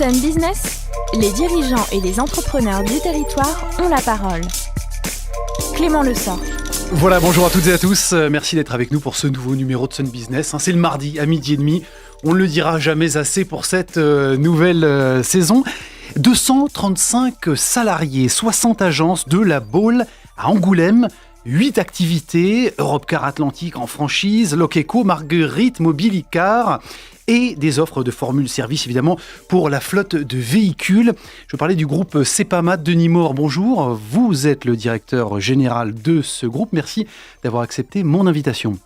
Sun Business, les dirigeants et les entrepreneurs du territoire ont la parole. Clément Lessort. Voilà, bonjour à toutes et à tous. Merci d'être avec nous pour ce nouveau numéro de Sun Business. C'est le mardi à 12h30. On ne le dira jamais assez pour cette nouvelle saison. 235 salariés, 60 agences de la Baule à Angoulême. 8 activités, Europcar Atlantique en franchise, Lokeco, Marguerite, Mobilicar et des offres de formules service évidemment pour la flotte de véhicules. Je parlais du groupe Cepama. Denis Maure, bonjour. Vous êtes le directeur général de ce groupe. Merci d'avoir accepté mon invitation.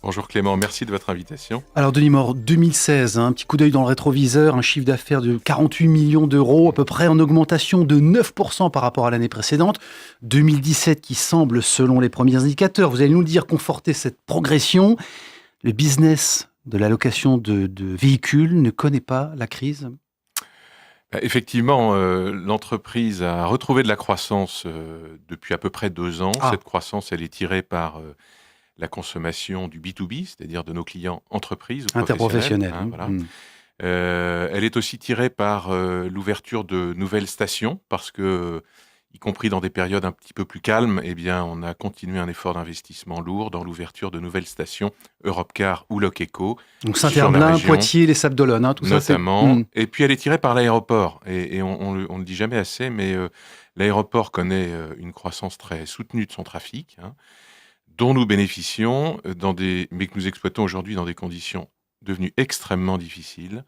Bonjour Clément, merci de votre invitation. Alors Denis Maure, 2016, un petit coup d'œil dans le rétroviseur, un chiffre d'affaires de 48 millions d'euros, à peu près en augmentation de 9% par rapport à l'année précédente. 2017 qui semble, selon les premiers indicateurs, vous allez nous le dire, conforter cette progression. Le business de la location de véhicules ne connaît pas la crise ? Effectivement, l'entreprise a retrouvé de la croissance depuis à peu près 2 ans. Cette croissance, elle est tirée par la consommation du B2B, c'est-à-dire de nos clients entreprises ou interprofessionnels. Voilà. Elle est aussi tirée par l'ouverture de nouvelles stations, parce que, y compris dans des périodes un petit peu plus calmes, eh bien, on a continué un effort d'investissement lourd dans l'ouverture de nouvelles stations, Europcar ou Lokeco. Donc Saint-Herblain, Poitiers, les Sables-d'Olonne, tout notamment. Ça. Et puis elle est tirée par l'aéroport. Et on le dit jamais assez, mais l'aéroport connaît une croissance très soutenue de son trafic, dont nous bénéficions, mais que nous exploitons aujourd'hui dans des conditions devenues extrêmement difficiles.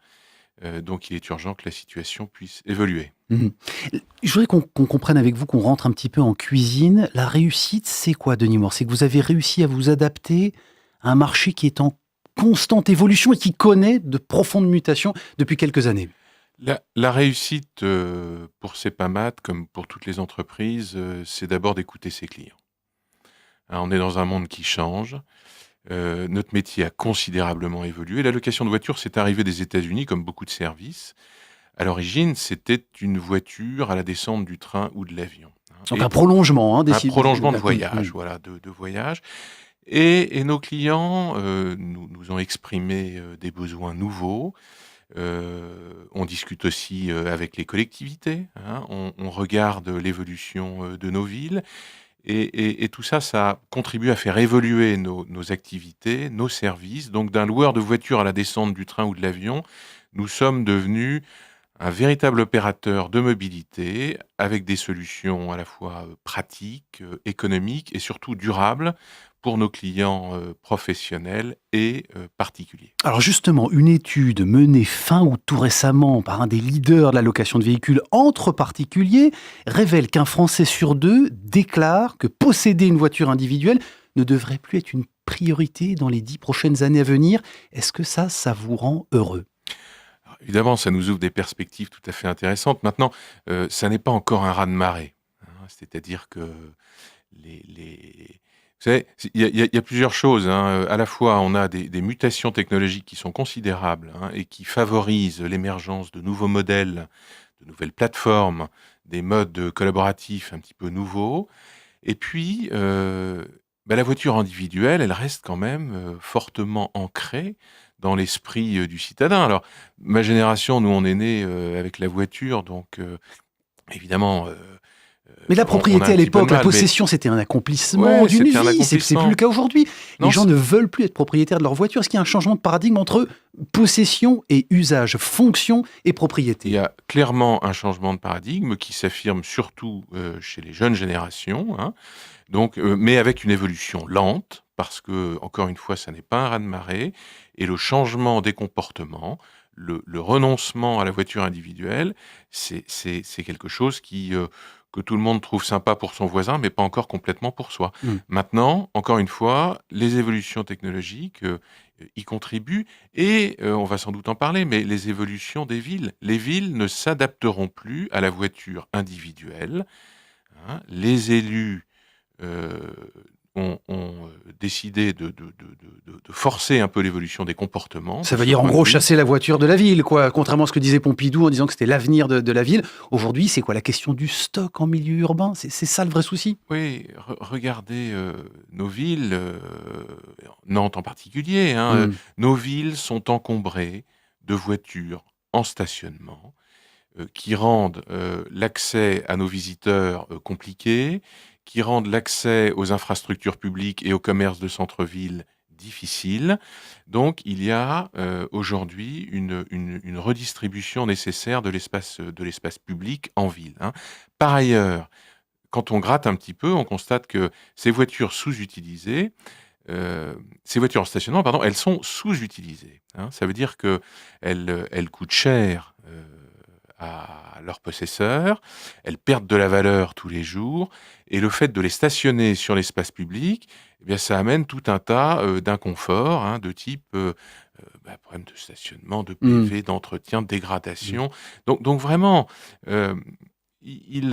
Donc il est urgent que la situation puisse évoluer. Je voudrais qu'on comprenne avec vous, qu'on rentre un petit peu en cuisine. La réussite, c'est quoi, Denis Maure ? C'est que vous avez réussi à vous adapter à un marché qui est en constante évolution et qui connaît de profondes mutations depuis quelques années. La réussite pour Cepama, comme pour toutes les entreprises, c'est d'abord d'écouter ses clients. On est dans un monde qui change. Notre métier a considérablement évolué. La location de voitures, c'est arrivé des États-Unis, comme beaucoup de services. À l'origine, c'était une voiture à la descente du train ou de l'avion. Donc un prolongement. Un prolongement de voyage, voilà, de voyage. Et nos clients nous ont exprimé des besoins nouveaux. On discute aussi avec les collectivités. On regarde l'évolution de nos villes. Et tout ça, ça contribue à faire évoluer nos activités, nos services. Donc, d'un loueur de voiture à la descente du train ou de l'avion, nous sommes devenus un véritable opérateur de mobilité avec des solutions à la fois pratiques, économiques et surtout durables pour nos clients professionnels et particuliers. Alors justement, une étude menée fin août tout récemment par un des leaders de la location de véhicules entre particuliers révèle qu'un Français sur 2 déclare que posséder une voiture individuelle ne devrait plus être une priorité dans les 10 prochaines années à venir. Est-ce que ça vous rend heureux ? Alors, évidemment, ça nous ouvre des perspectives tout à fait intéressantes. Maintenant, ça n'est pas encore un raz-de-marée. C'est-à-dire que vous savez, il y a plusieurs choses. À la fois, on a des mutations technologiques qui sont considérables et qui favorisent l'émergence de nouveaux modèles, de nouvelles plateformes, des modes collaboratifs un petit peu nouveaux. Et puis, la voiture individuelle, elle reste quand même fortement ancrée dans l'esprit du citadin. Alors, ma génération, nous, on est nés avec la voiture, donc évidemment... Mais la propriété à l'époque, la possession, c'était un accomplissement d'une vie. C'est plus le cas aujourd'hui. Les gens ne veulent plus être propriétaires de leur voiture. Est-ce qu'il y a un changement de paradigme entre possession et usage, fonction et propriété ? Il y a clairement un changement de paradigme qui s'affirme surtout chez les jeunes générations, donc, mais avec une évolution lente, parce que, encore une fois, ça n'est pas un raz-de-marée, et le changement des comportements, le renoncement à la voiture individuelle, c'est quelque chose que tout le monde trouve sympa pour son voisin, mais pas encore complètement pour soi. Maintenant, encore une fois, les évolutions technologiques y contribuent, et on va sans doute en parler, mais les évolutions des villes. Les villes ne s'adapteront plus à la voiture individuelle. Les élus ont décidé de forcer un peu l'évolution des comportements. Ça veut dire en gros chasser la voiture de la ville, quoi. Contrairement à ce que disait Pompidou en disant que c'était l'avenir de la ville. Aujourd'hui, c'est quoi la question du stock en milieu urbain ? C'est ça le vrai souci ? Oui, regardez nos villes, Nantes en particulier, nos villes sont encombrées de voitures en stationnement qui rendent l'accès à nos visiteurs compliqué, qui rendent l'accès aux infrastructures publiques et au commerce de centre-ville difficile. Donc, il y a aujourd'hui une redistribution nécessaire de l'espace public en ville. Par ailleurs, quand on gratte un petit peu, on constate que ces voitures sous-utilisées, ces voitures en stationnement, pardon, elles sont sous-utilisées. Ça veut dire qu'elles coûtent cher à leurs possesseurs, elles perdent de la valeur tous les jours, et le fait de les stationner sur l'espace public, eh bien, ça amène tout un tas d'inconforts, de type problème de stationnement, de PV, d'entretien, de dégradation. Donc vraiment, il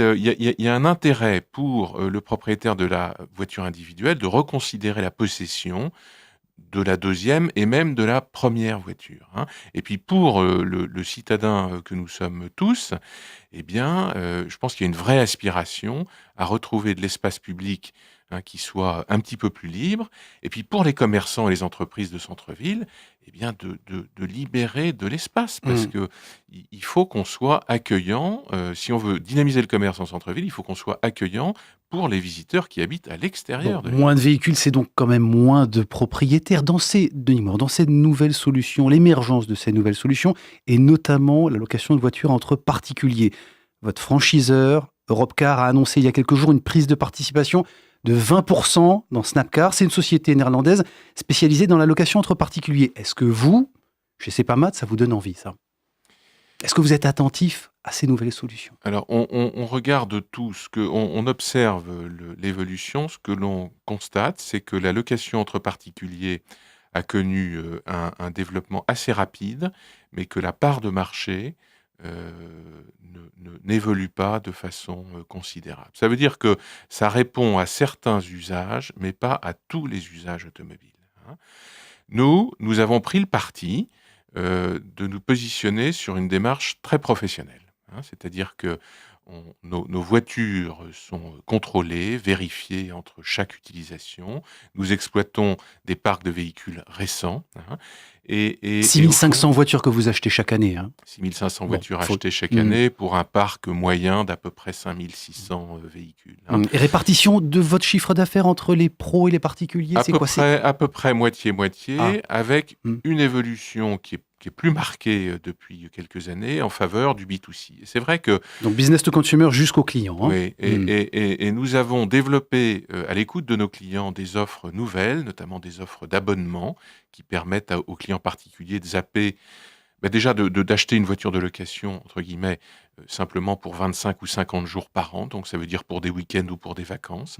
y a un intérêt pour le propriétaire de la voiture individuelle de reconsidérer la possession de la deuxième et même de la première voiture. Et puis pour le citadin que nous sommes tous, eh bien, je pense qu'il y a une vraie aspiration à retrouver de l'espace public qui soit un petit peu plus libre. Et puis pour les commerçants et les entreprises de centre-ville, eh bien, de libérer de l'espace, parce que il faut qu'on soit accueillant. Si on veut dynamiser le commerce en centre-ville, il faut qu'on soit accueillant pour les visiteurs qui habitent à l'extérieur. Moins de véhicules, c'est donc quand même moins de propriétaires. Dans ces nouvelles solutions, l'émergence de ces nouvelles solutions, et notamment la location de voitures entre particuliers. Votre franchiseur, Europcar, a annoncé il y a quelques jours une prise de participation de 20% dans Snapcar. C'est une société néerlandaise spécialisée dans la location entre particuliers. Est-ce que vous, chez Sepamat, ça vous donne envie, ça ? Est-ce que vous êtes attentif à ces nouvelles solutions ? Alors, on regarde tout, on observe l'évolution. Ce que l'on constate, c'est que la location entre particuliers a connu un développement assez rapide, mais que la part de marché n'évolue pas de façon considérable. Ça veut dire que ça répond à certains usages, mais pas à tous les usages automobiles. Nous avons pris le parti de nous positionner sur une démarche très professionnelle. C'est-à-dire que nos voitures sont contrôlées, vérifiées entre chaque utilisation. Nous exploitons des parcs de véhicules récents. Et 6500 voitures que vous achetez chaque année. 6500 voitures achetées chaque année pour un parc moyen d'à peu près 5600 véhicules. Et répartition de votre chiffre d'affaires entre les pros et les particuliers, c'est quoi ? À peu près moitié-moitié, avec une évolution qui est plus marquée depuis quelques années en faveur du B2C. Et c'est vrai que... Donc business to consumer jusqu'au client. Oui, et nous avons développé à l'écoute de nos clients des offres nouvelles, notamment des offres d'abonnement qui permettent aux clients particuliers de zapper, déjà d'acheter une voiture de location, entre guillemets, simplement pour 25 ou 50 jours par an, donc ça veut dire pour des week-ends ou pour des vacances,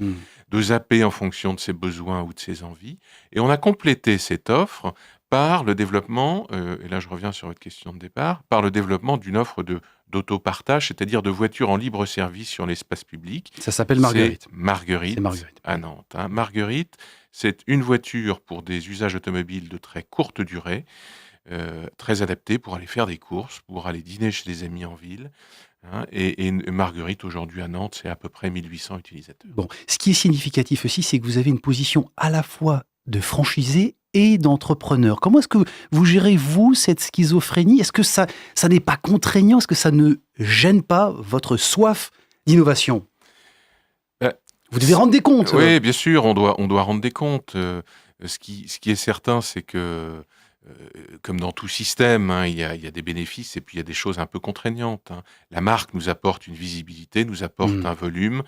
de zapper en fonction de ses besoins ou de ses envies. Et on a complété cette offre par le développement, et là je reviens sur votre question de départ, par le développement d'une offre d'autopartage, c'est-à-dire de voitures en libre service sur l'espace public. Ça s'appelle Marguerite. C'est Marguerite à Nantes. Marguerite, c'est une voiture pour des usages automobiles de très courte durée, très adaptée pour aller faire des courses, pour aller dîner chez des amis en ville. Et Marguerite, aujourd'hui à Nantes, c'est à peu près 1800 utilisateurs. Bon, ce qui est significatif aussi, c'est que vous avez une position à la fois de franchisé et d'entrepreneur. Comment est-ce que vous gérez, vous, cette schizophrénie ? Est-ce que ça n'est pas contraignant ? Est-ce que ça ne gêne pas votre soif d'innovation ? Vous devez rendre des comptes. Oui, bien sûr, on doit rendre des comptes. Ce qui est certain, c'est que, comme dans tout système, il y a des bénéfices et puis il y a des choses un peu contraignantes. La marque nous apporte une visibilité, nous apporte un volume,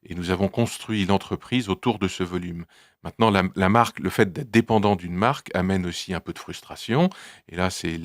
et nous avons construit l'entreprise autour de ce volume. Maintenant, la marque, le fait d'être dépendant d'une marque amène aussi un peu de frustration. Et là, c'est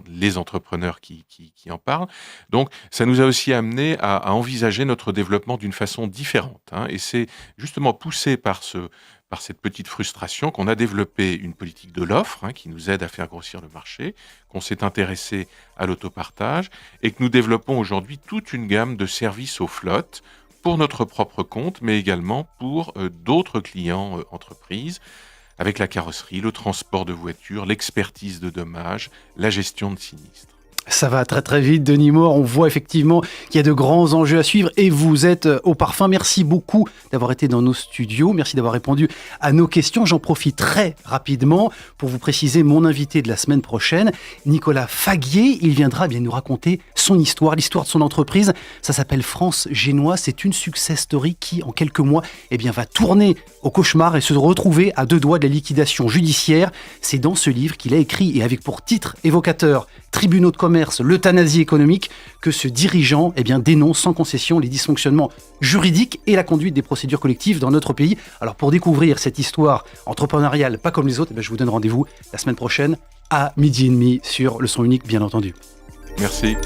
les entrepreneurs qui en parlent. Donc, ça nous a aussi amené à envisager notre développement d'une façon différente. Et c'est justement poussé par cette petite frustration qu'on a développé une politique de l'offre qui nous aide à faire grossir le marché, qu'on s'est intéressé à l'autopartage et que nous développons aujourd'hui toute une gamme de services aux flottes pour notre propre compte, mais également pour d'autres clients entreprises, avec la carrosserie, le transport de voitures, l'expertise de dommages, la gestion de sinistres. Ça va très très vite, Denis Maure. On voit effectivement qu'il y a de grands enjeux à suivre et vous êtes au parfum. Merci beaucoup d'avoir été dans nos studios. Merci d'avoir répondu à nos questions. J'en profite très rapidement pour vous préciser mon invité de la semaine prochaine, Nicolas Faguier. Il viendra bien nous raconter son histoire, l'histoire de son entreprise. Ça s'appelle France Génois. C'est une success story qui, en quelques mois, va tourner au cauchemar et se retrouver à 2 doigts de la liquidation judiciaire. C'est dans ce livre qu'il a écrit, et avec pour titre évocateur Tribunaux de commerce, l'euthanasie économique, que ce dirigeant dénonce sans concession les dysfonctionnements juridiques et la conduite des procédures collectives dans notre pays. Alors pour découvrir cette histoire entrepreneuriale pas comme les autres, je vous donne rendez-vous la semaine prochaine à 12h30 sur le son unique, bien entendu. Merci.